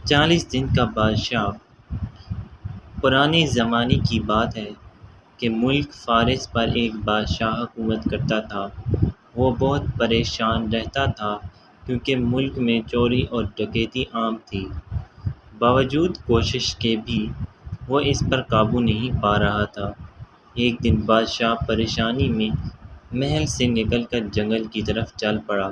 40 دن کا بادشاہ۔ پرانے زمانے کی بات ہے کہ ملک فارس پر ایک بادشاہ حکومت کرتا تھا۔ وہ بہت پریشان رہتا تھا کیونکہ ملک میں چوری اور ڈکیتی عام تھی۔ باوجود کوشش کے بھی وہ اس پر قابو نہیں پا رہا تھا۔ ایک دن بادشاہ پریشانی میں محل سے نکل کر جنگل کی طرف چل پڑا۔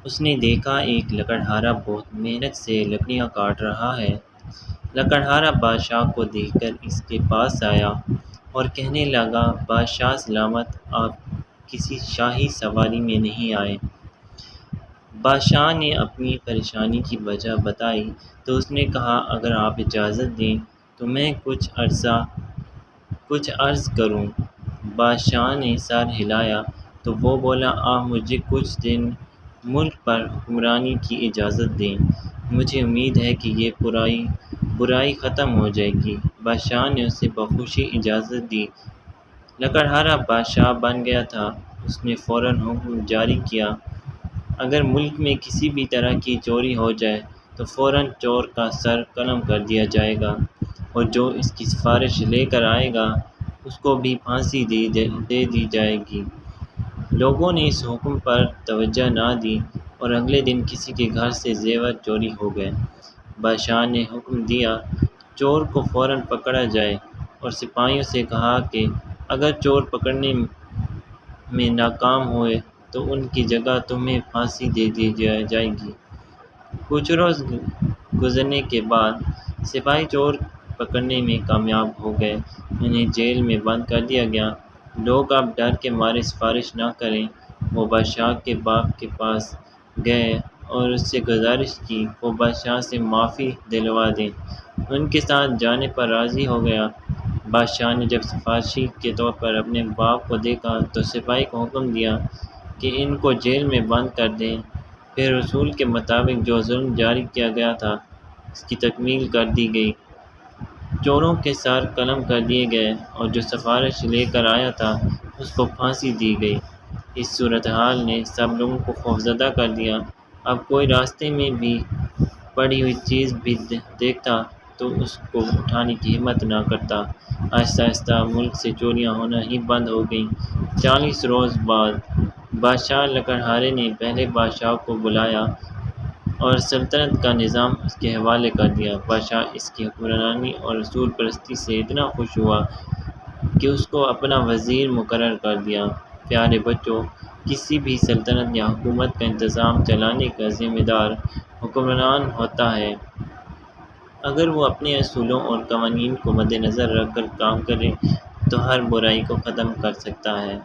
اس نے دیکھا ایک لکڑہارا بہت محنت سے لکڑیاں کاٹ رہا ہے۔ لکڑہارا بادشاہ کو دیکھ کر اس کے پاس آیا اور کہنے لگا، بادشاہ سلامت، آپ کسی شاہی سواری میں نہیں آئے؟ بادشاہ نے اپنی پریشانی کی وجہ بتائی تو اس نے کہا، اگر آپ اجازت دیں تو میں کچھ عرض کروں۔ بادشاہ نے سر ہلایا تو وہ بولا، آپ مجھے کچھ دن ملک پر حکمرانی کی اجازت دیں، مجھے امید ہے کہ یہ برائی ختم ہو جائے گی۔ بادشاہ نے اسے بخوشی اجازت دی۔ لکڑہارا بادشاہ بن گیا تھا۔ اس نے فوراً حکم جاری کیا، اگر ملک میں کسی بھی طرح کی چوری ہو جائے تو فوراً چور کا سر قلم کر دیا جائے گا اور جو اس کی سفارش لے کر آئے گا اس کو بھی پھانسی دے دی جائے گی۔ لوگوں نے اس حکم پر توجہ نہ دی اور اگلے دن کسی کے گھر سے زیور چوری ہو گئے۔ بادشاہ نے حکم دیا، چور کو فوراً پکڑا جائے اور سپاہیوں سے کہا کہ اگر چور پکڑنے میں ناکام ہوئے تو ان کی جگہ تمہیں پھانسی دے دی جائے گی۔ کچھ روز گزرنے کے بعد سپاہی چور پکڑنے میں کامیاب ہو گئے۔ انہیں جیل میں بند کر دیا گیا۔ لوگ اب ڈر کے مارے سفارش نہ کریں۔ وہ بادشاہ کے باپ کے پاس گئے اور اس سے گزارش کی وہ بادشاہ سے معافی دلوا دیں۔ ان کے ساتھ جانے پر راضی ہو گیا۔ بادشاہ نے جب سفارشی کے طور پر اپنے باپ کو دیکھا تو سپاہی کو حکم دیا کہ ان کو جیل میں بند کر دیں۔ پھر اصول کے مطابق جو ظلم جاری کیا گیا تھا اس کی تکمیل کر دی گئی۔ چوروں کے سر قلم کر دیے گئے اور جو سفارش لے کر آیا تھا اس کو پھانسی دی گئی۔ اس صورتحال نے سب لوگوں کو خوفزدہ کر دیا۔ اب کوئی راستے میں بھی پڑی ہوئی چیز بھی دیکھتا تو اس کو اٹھانے کی ہمت نہ کرتا۔ آہستہ آہستہ ملک سے چوریاں ہونا ہی بند ہو گئیں۔ 40 روز بعد بادشاہ لکڑہارے نے پہلے بادشاہ کو بلایا اور سلطنت کا نظام اس کے حوالے کر دیا۔ بادشاہ اس کی حکمرانی اور رسول پرستی سے اتنا خوش ہوا کہ اس کو اپنا وزیر مقرر کر دیا۔ پیارے بچوں، کسی بھی سلطنت یا حکومت کا انتظام چلانے کا ذمہ دار حکمران ہوتا ہے۔ اگر وہ اپنے اصولوں اور قوانین کو مد نظر رکھ کر کام کرے تو ہر برائی کو ختم کر سکتا ہے۔